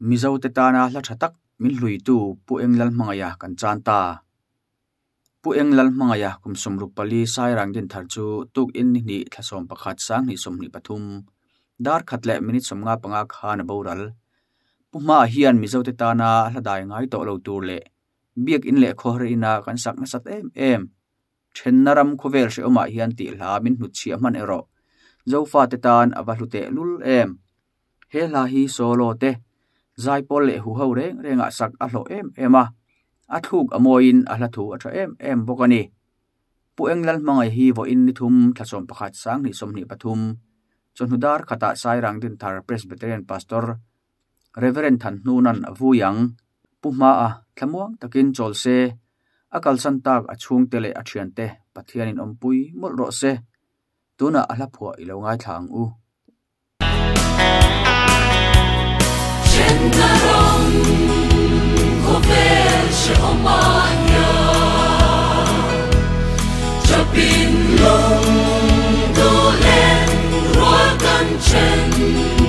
mizo te ta na hla thatak min hlui tu pu englal mangaya kan chanta pu englal mangaya kum somru pali sai rang din thar chu tuk in ni thlasom pakhat sang ni somni pathum dar khatle minute somnga panga khan boral puma hian mizo te ta na hla dai ngai to lo tur le biak in le khore ina kan sak na sat em thennaram khovel se oma hian ti hla min hnu chi man ero zofa te tan avalute lul em he la hi solo te zai pol le hu ho reng renga sak a hlo ema a thuk amoin a hla thu a tha em bokani pu englal mangai hi vo in ni thum thlasom pakhat sang ni somni pathum chonhudar khata sai rang din thar presbyterian pastor reverend than nunan avuyang puma a thlamuang takin cholse akal santak achung tele athian te pathian in ompui mol ro se tuna ala phua ilo ngai thang u Chenarong khovel she omanya chapin long do len roa kan chen